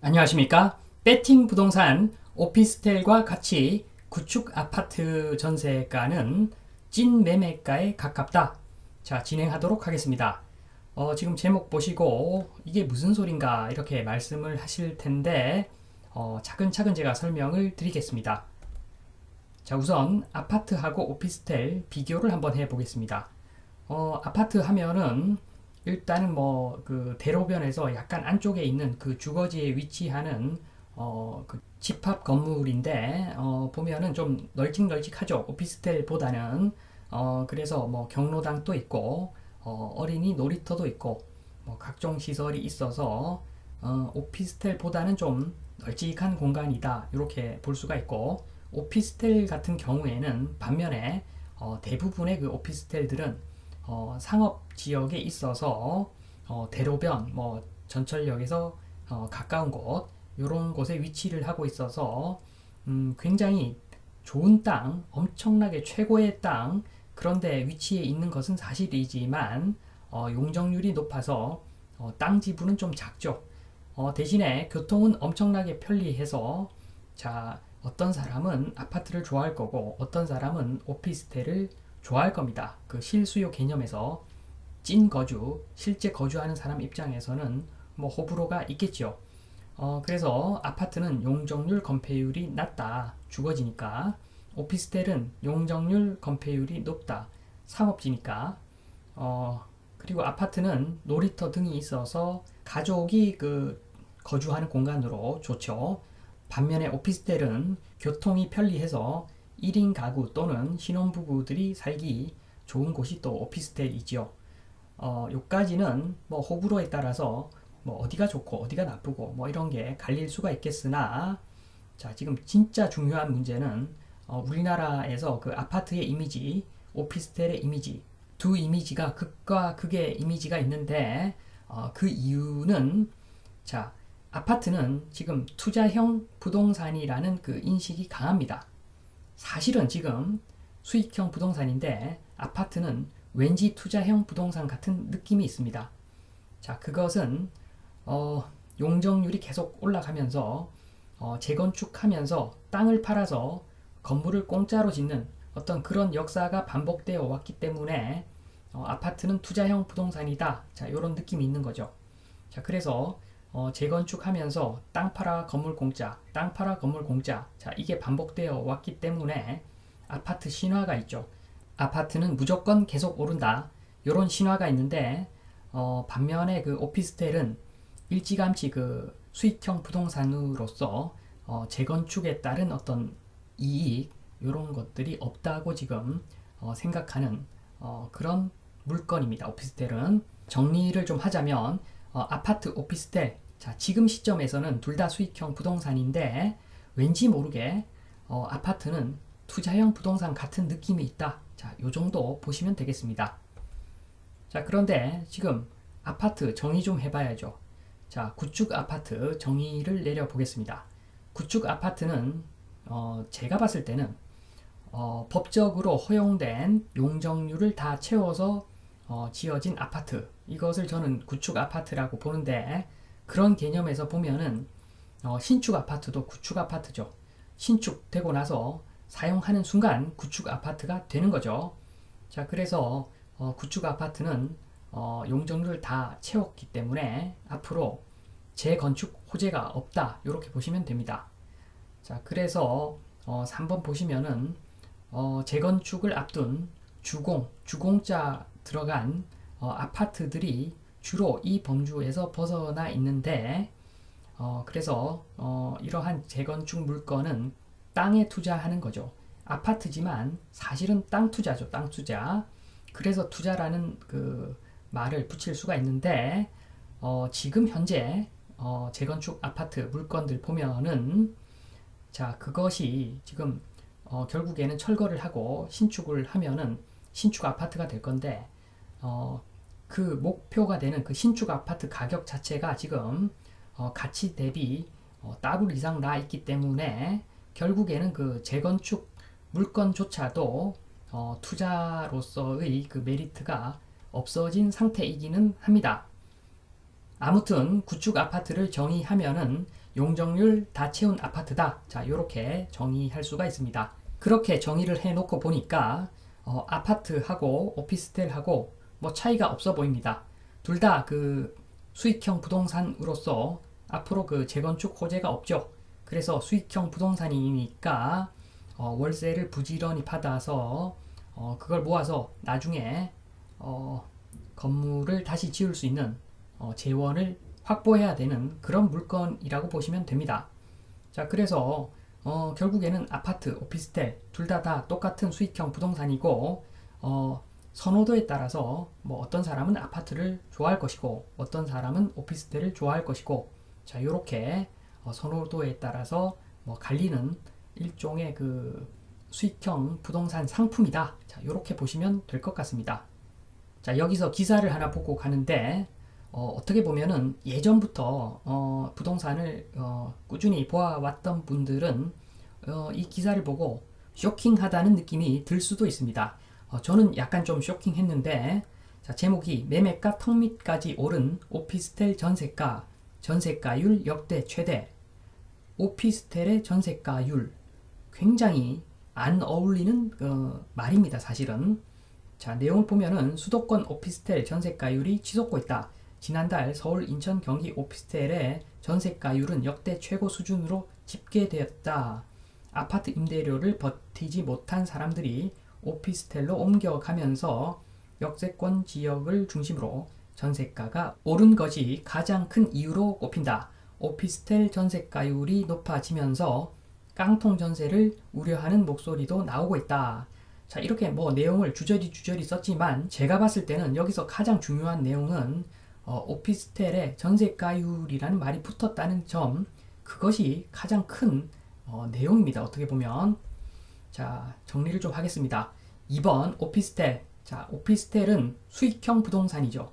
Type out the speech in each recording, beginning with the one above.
안녕하십니까? 배팅 부동산 오피스텔과 같이 구축 아파트 전세가는 찐 매매가에 가깝다. 자, 진행하도록 하겠습니다. 지금 제목 보시고 이게 무슨 소린가 이렇게 말씀을 하실 텐데 차근차근 제가 설명을 드리겠습니다. 자, 우선 아파트하고 오피스텔 비교를 한번 해보겠습니다. 아파트 하면은 일단은 뭐 그 대로변에서 약간 안쪽에 있는 그 주거지에 위치하는 그 집합 건물인데 보면은 좀 널찍널찍하죠. 오피스텔보다는 그래서 뭐 경로당도 있고 어린이 놀이터도 있고 뭐 각종 시설이 있어서 오피스텔보다는 좀 널찍한 공간이다 이렇게 볼 수가 있고 오피스텔 같은 경우에는 반면에 대부분의 그 오피스텔들은 상업 지역에 있어서 대로변, 뭐 전철역에서 가까운 곳 이런 곳에 위치를 하고 있어서 굉장히 좋은 땅, 엄청나게 최고의 땅 그런데 위치에 있는 것은 사실이지만 용적률이 높아서 땅 지분은 좀 작죠. 대신에 교통은 엄청나게 편리해서 자 어떤 사람은 아파트를 좋아할 거고 어떤 사람은 오피스텔을 좋아할 겁니다. 그 실수요 개념에서 찐 거주, 실제 거주하는 사람 입장에서는 뭐 호불호가 있겠죠. 그래서 아파트는 용적률 건폐율이 낮다. 주거지니까. 오피스텔은 용적률 건폐율이 높다. 상업지니까. 그리고 아파트는 놀이터 등이 있어서 가족이 그 거주하는 공간으로 좋죠. 반면에 오피스텔은 교통이 편리해서 1인 가구 또는 신혼부부들이 살기 좋은 곳이 또 오피스텔이지요. 요까지는 뭐 호불호에 따라서 뭐 어디가 좋고 어디가 나쁘고 뭐 이런 게 갈릴 수가 있겠으나 자 지금 진짜 중요한 문제는 우리나라에서 그 아파트의 이미지, 오피스텔의 이미지 두 이미지가 극과 극의 이미지가 있는데 그 이유는 자 아파트는 지금 투자형 부동산이라는 그 인식이 강합니다. 사실은 지금 수익형 부동산인데 아파트는 왠지 투자형 부동산 같은 느낌이 있습니다. 자, 그것은 용적률이 계속 올라가면서 재건축하면서 땅을 팔아서 건물을 공짜로 짓는 어떤 그런 역사가 반복되어 왔기 때문에 아파트는 투자형 부동산이다. 자, 이런 느낌이 있는 거죠. 자, 그래서 재건축하면서 땅 팔아 건물 공짜, 땅 팔아 건물 공짜. 자, 이게 반복되어 왔기 때문에 아파트 신화가 있죠. 아파트는 무조건 계속 오른다. 이런 신화가 있는데 반면에 그 오피스텔은 일찌감치 그 수익형 부동산으로서 재건축에 따른 어떤 이익 이런 것들이 없다고 지금 생각하는 그런 물건입니다. 오피스텔은 정리를 좀 하자면 아파트, 오피스텔 자 지금 시점에서는 둘 다 수익형 부동산인데 왠지 모르게 아파트는 투자형 부동산 같은 느낌이 있다. 자, 요 정도 보시면 되겠습니다. 자, 그런데 지금 아파트 정의 좀 해봐야죠. 자, 구축 아파트 정의를 내려보겠습니다. 구축 아파트는 제가 봤을 때는 법적으로 허용된 용적률을 다 채워서 지어진 아파트 이것을 저는 구축 아파트라고 보는데 그런 개념에서 보면은 신축 아파트도 구축 아파트죠. 신축되고 나서 사용하는 순간 구축 아파트가 되는 거죠. 자, 그래서 구축 아파트는 용적률을 다 채웠기 때문에 앞으로 재건축 호재가 없다. 이렇게 보시면 됩니다. 자, 그래서 3번 보시면은 재건축을 앞둔 주공자 들어간 아파트들이 주로 이 범주에서 벗어나 있는데 그래서 이러한 재건축 물건은 땅에 투자하는 거죠. 아파트지만 사실은 땅 투자죠. 땅 투자. 그래서 투자라는 그 말을 붙일 수가 있는데 지금 현재 재건축 아파트 물건들 보면은 자 그것이 지금 결국에는 철거를 하고 신축을 하면은 신축 아파트가 될 건데 그 목표가 되는 그 신축 아파트 가격 자체가 지금 가치 대비 더블 이상 나 있기 때문에 결국에는 그 재건축 물건조차도 투자로서의 그 메리트가 없어진 상태이기는 합니다. 아무튼 구축 아파트를 정의하면은 용적률 다 채운 아파트다. 자, 이렇게 정의할 수가 있습니다. 그렇게 정의를 해놓고 보니까 아파트하고 오피스텔하고 뭐 차이가 없어 보입니다. 둘 다 그 수익형 부동산으로서 앞으로 그 재건축 호재가 없죠. 그래서 수익형 부동산이니까 월세를 부지런히 받아서 그걸 모아서 나중에 건물을 다시 지을 수 있는 재원을 확보해야 되는 그런 물건이라고 보시면 됩니다. 자, 그래서 결국에는 아파트, 오피스텔 둘 다 똑같은 수익형 부동산이고 선호도에 따라서 뭐 어떤 사람은 아파트를 좋아할 것이고 어떤 사람은 오피스텔을 좋아할 것이고 자, 이렇게 선호도에 따라서 뭐 갈리는 일종의 그 수익형 부동산 상품이다. 자, 이렇게 보시면 될 것 같습니다. 자, 여기서 기사를 하나 보고 가는데 어떻게 보면은 예전부터 부동산을 꾸준히 보아왔던 분들은 이 기사를 보고 쇼킹하다는 느낌이 들 수도 있습니다. 저는 약간 좀 쇼킹했는데 자, 제목이 매매가 턱 밑까지 오른 오피스텔 전세가 전세가율 역대 최대. 오피스텔의 전세가율 굉장히 안 어울리는 말입니다. 사실은. 자, 내용을 보면은 수도권 오피스텔 전세가율이 치솟고 있다. 지난달 서울, 인천, 경기 오피스텔의 전세가율은 역대 최고 수준으로 집계되었다. 아파트 임대료를 버티지 못한 사람들이 오피스텔로 옮겨가면서 역세권 지역을 중심으로 전세가가 오른 것이 가장 큰 이유로 꼽힌다. 오피스텔 전세가율이 높아지면서 깡통 전세를 우려하는 목소리도 나오고 있다. 자, 이렇게 뭐 내용을 주저리 썼지만 제가 봤을 때는 여기서 가장 중요한 내용은 오피스텔의 전세가율이라는 말이 붙었다는 점, 그것이 가장 큰 내용입니다. 어떻게 보면. 자, 정리를 좀 하겠습니다. 2번 오피스텔. 자, 오피스텔은 수익형 부동산이죠.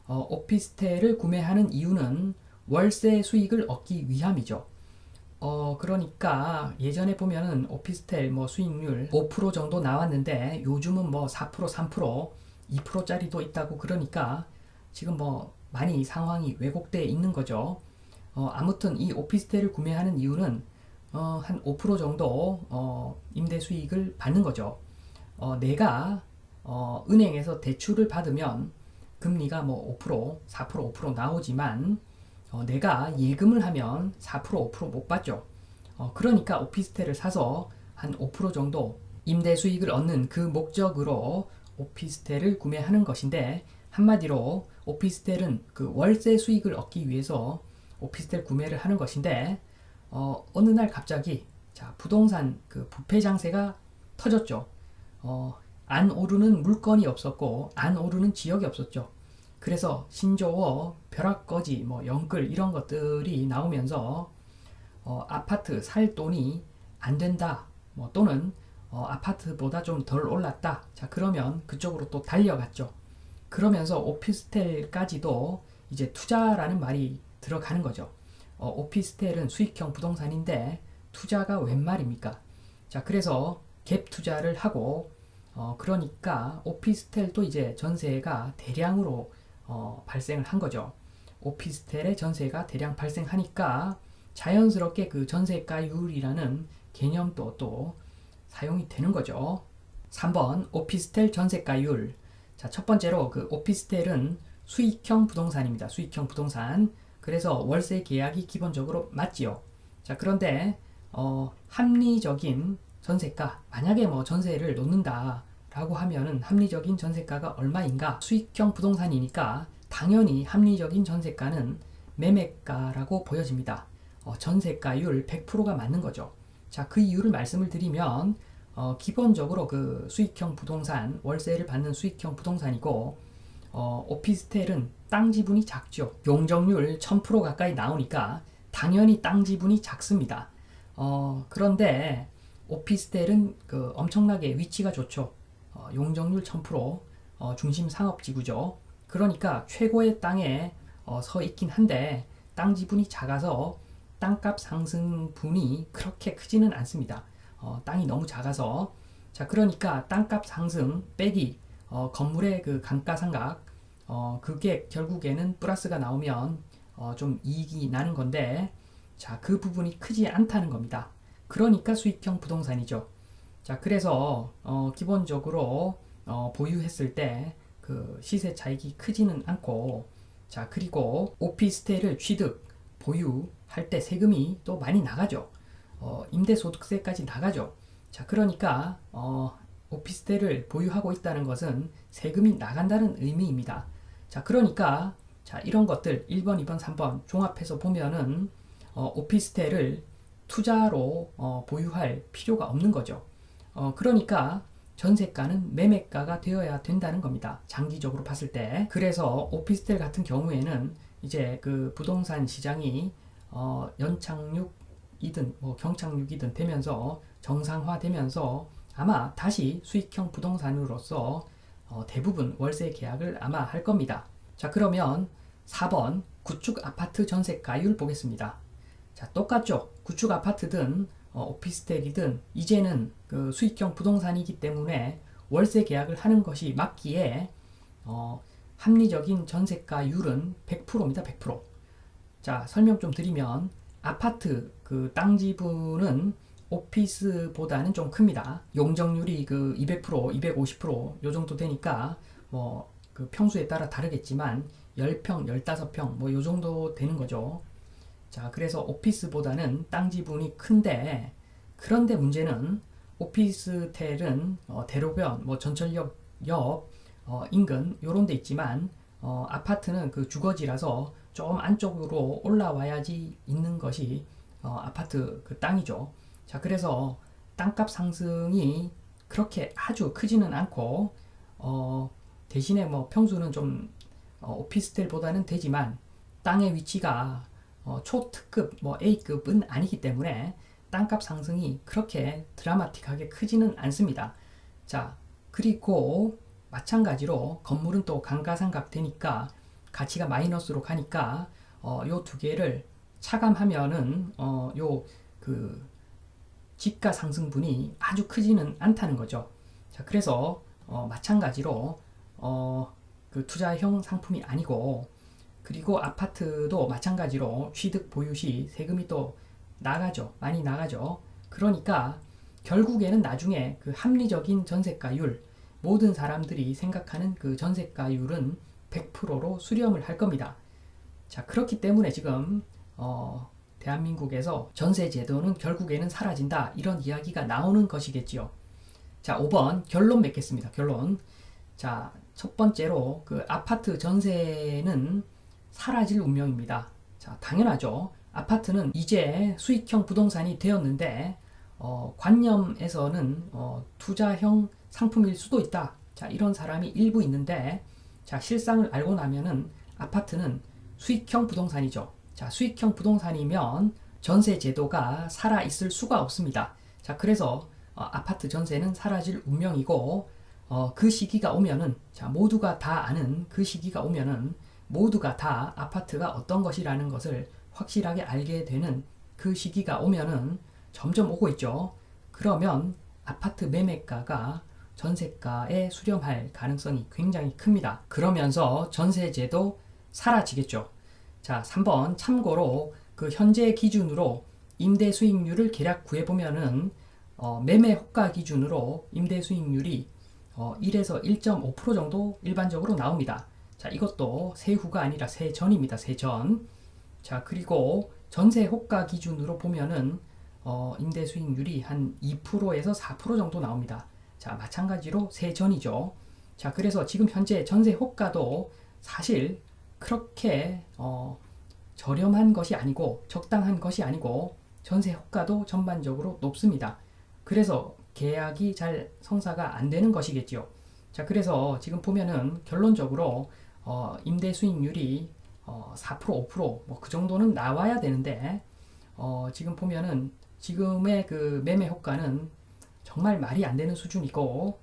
오피스텔을 구매하는 이유는 월세 수익을 얻기 위함이죠. 그러니까 예전에 보면은 오피스텔 뭐 수익률 5% 정도 나왔는데 요즘은 뭐 4%, 3%, 2%짜리도 있다고 그러니까 지금 뭐 많이 상황이 왜곡되어 있는 거죠. 아무튼 이 오피스텔을 구매하는 이유는 한 5% 정도 임대 수익을 받는 거죠. 내가 은행에서 대출을 받으면 금리가 뭐 5%, 4%, 5% 나오지만 내가 예금을 하면 4%, 5% 못 받죠. 그러니까 오피스텔을 사서 한 5% 정도 임대 수익을 얻는 그 목적으로 오피스텔을 구매하는 것인데 한마디로 오피스텔은 그 월세 수익을 얻기 위해서 오피스텔 구매를 하는 것인데 어느 날 갑자기 자, 부동산 그 부패 장세가 터졌죠. 안 오르는 물건이 없었고 안 오르는 지역이 없었죠. 그래서 신조어, 벼락거지, 뭐 영끌 이런 것들이 나오면서 아파트 살 돈이 안 된다, 뭐 또는 아파트보다 좀 덜 올랐다. 자, 그러면 그쪽으로 또 달려갔죠. 그러면서 오피스텔까지도 이제 투자라는 말이 들어가는 거죠. 오피스텔은 수익형 부동산인데 투자가 웬 말입니까? 자, 그래서 갭 투자를 하고 그러니까 오피스텔도 이제 전세가 대량으로 발생을 한 거죠. 오피스텔의 전세가 대량 발생하니까 자연스럽게 그 전세가율이라는 개념도 또 사용이 되는 거죠. 3번 오피스텔 전세가율. 자, 첫 번째로 그 오피스텔은 수익형 부동산입니다. 수익형 부동산. 그래서 월세 계약이 기본적으로 맞지요. 자, 그런데 합리적인 전세가, 만약에 뭐 전세를 놓는다 라고 하면은 합리적인 전세가가 얼마인가? 수익형 부동산이니까 당연히 합리적인 전세가는 매매가라고 보여집니다. 전세가율 100%가 맞는 거죠. 자, 그 이유를 말씀을 드리면 기본적으로 그 수익형 부동산, 월세를 받는 수익형 부동산이고 오피스텔은 땅 지분이 작죠. 용적률 1000% 가까이 나오니까 당연히 땅 지분이 작습니다. 그런데 오피스텔은 그 엄청나게 위치가 좋죠. 용적률 1000%, 중심 상업지구죠. 그러니까 최고의 땅에 서 있긴 한데 땅 지분이 작아서 땅값 상승분이 그렇게 크지는 않습니다. 땅이 너무 작아서. 자, 그러니까 땅값 상승 빼기 건물의 그 감가상각, 그게 결국에는 플러스가 나오면 좀 이익이 나는 건데, 자, 그 부분이 크지 않다는 겁니다. 그러니까 수익형 부동산이죠. 자, 그래서 기본적으로 보유했을 때 그 시세 차익이 크지는 않고, 자, 그리고 오피스텔을 취득, 보유할 때 세금이 또 많이 나가죠. 임대소득세까지 나가죠. 자, 그러니까 오피스텔을 보유하고 있다는 것은 세금이 나간다는 의미입니다. 자, 그러니까 자, 이런 것들 1번, 2번, 3번 종합해서 보면은 오피스텔을 투자로 보유할 필요가 없는 거죠. 그러니까 전세가는 매매가가 되어야 된다는 겁니다. 장기적으로 봤을 때. 그래서 오피스텔 같은 경우에는 이제 그 부동산 시장이 연착륙이든 뭐 경착륙이든 되면서 정상화되면서 아마 다시 수익형 부동산으로서 대부분 월세 계약을 아마 할 겁니다. 자, 그러면 4번 구축 아파트 전세가율 보겠습니다. 자, 똑같죠. 구축 아파트든 오피스텔이든 이제는 그 수익형 부동산이기 때문에 월세 계약을 하는 것이 맞기에 합리적인 전세가율은 100%입니다. 100%. 자, 설명 좀 드리면 아파트 그 땅 지분은 오피스보다는 좀 큽니다. 용적률이 그 200%, 250%요 정도 되니까 뭐 그 평수에 따라 다르겠지만 10평, 15평 뭐 요 정도 되는 거죠. 자, 그래서 오피스보다는 땅 지분이 큰데, 그런데 문제는 오피스텔은 대로변, 뭐 전철역 옆, 인근 요런 데 있지만 아파트는 그 주거지라서 좀 안쪽으로 올라와야지 있는 것이 아파트 그 땅이죠. 자, 그래서 땅값 상승이 그렇게 아주 크지는 않고 대신에 뭐 평수는 좀 오피스텔보다는 되지만 땅의 위치가 초특급 뭐 A급은 아니기 때문에 땅값 상승이 그렇게 드라마틱하게 크지는 않습니다. 자, 그리고 마찬가지로 건물은 또 감가상각 되니까 가치가 마이너스로 가니까 요 두 개를 차감하면은 요 그 집가 상승분이 아주 크지는 않다는 거죠. 자, 그래서 마찬가지로 그 투자형 상품이 아니고, 그리고 아파트도 마찬가지로 취득 보유 시 세금이 또 나가죠. 많이 나가죠. 그러니까 결국에는 나중에 그 합리적인 전세가율, 모든 사람들이 생각하는 그 전세가율은 100%로 수렴을 할 겁니다. 자, 그렇기 때문에 지금 대한민국에서 전세 제도는 결국에는 사라진다, 이런 이야기가 나오는 것이겠지요. 자, 5번 결론 맺겠습니다. 결론. 자, 첫 번째로 그 아파트 전세는 사라질 운명입니다. 자, 당연하죠. 아파트는 이제 수익형 부동산이 되었는데 관념에서는 투자형 상품일 수도 있다. 자, 이런 사람이 일부 있는데, 자, 실상을 알고 나면은 아파트는 수익형 부동산이죠. 자, 수익형 부동산이면 전세 제도가 살아 있을 수가 없습니다. 자, 그래서 아파트 전세는 사라질 운명이고, 그 시기가 오면은, 자, 모두가 다 아는 그 시기가 오면은 모두가 다 아파트가 어떤 것이라는 것을 확실하게 알게 되는 그 시기가 오면은 점점 오고 있죠. 그러면 아파트 매매가가 전세가에 수렴할 가능성이 굉장히 큽니다. 그러면서 전세제도 사라지겠죠. 자, 3번 참고로 그 현재 기준으로 임대 수익률을 대략 구해보면은 매매 호가 기준으로 임대 수익률이 1에서 1.5% 정도 일반적으로 나옵니다. 자, 이것도 세후가 아니라 세전입니다. 세전. 자, 그리고 전세 호가 기준으로 보면은 임대 수익률이 한 2%에서 4% 정도 나옵니다. 자, 마찬가지로 세전이죠. 자, 그래서 지금 현재 전세 호가도 사실 그렇게 저렴한 것이 아니고 적당한 것이 아니고 전세 호가도 전반적으로 높습니다. 그래서 계약이 잘 성사가 안 되는 것이겠죠. 자, 그래서 지금 보면은 결론적으로 임대 수익률이 4%, 5%, 뭐 그 정도는 나와야 되는데 지금 보면은 지금의 그 매매 효과는 정말 말이 안 되는 수준이고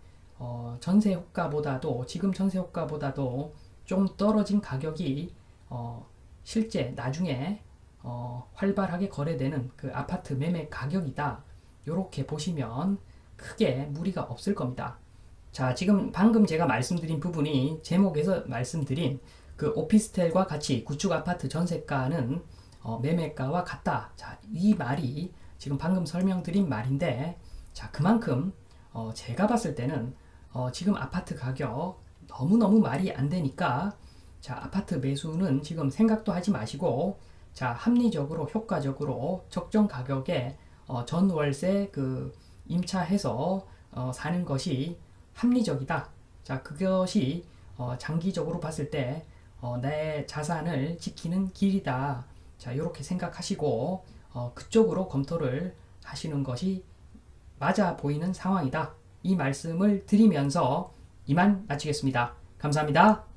전세 효과보다도 지금 전세 효과보다도 좀 떨어진 가격이 실제 나중에 활발하게 거래되는 그 아파트 매매 가격이다. 요렇게 보시면 크게 무리가 없을 겁니다. 자, 지금 방금 제가 말씀드린 부분이 제목에서 말씀드린 그 오피스텔과 같이 구축 아파트 전세가는 매매가와 같다. 자, 이 말이 지금 방금 설명드린 말인데, 자, 그만큼 제가 봤을 때는 지금 아파트 가격 너무너무 말이 안 되니까, 자, 아파트 매수는 지금 생각도 하지 마시고, 자, 합리적으로 효과적으로 적정 가격에 전월세 임차해서 사는 것이 합리적이다. 자, 그것이 장기적으로 봤을 때 내 자산을 지키는 길이다. 자, 이렇게 생각하시고 그쪽으로 검토를 하시는 것이 맞아 보이는 상황이다. 이 말씀을 드리면서 이만 마치겠습니다. 감사합니다.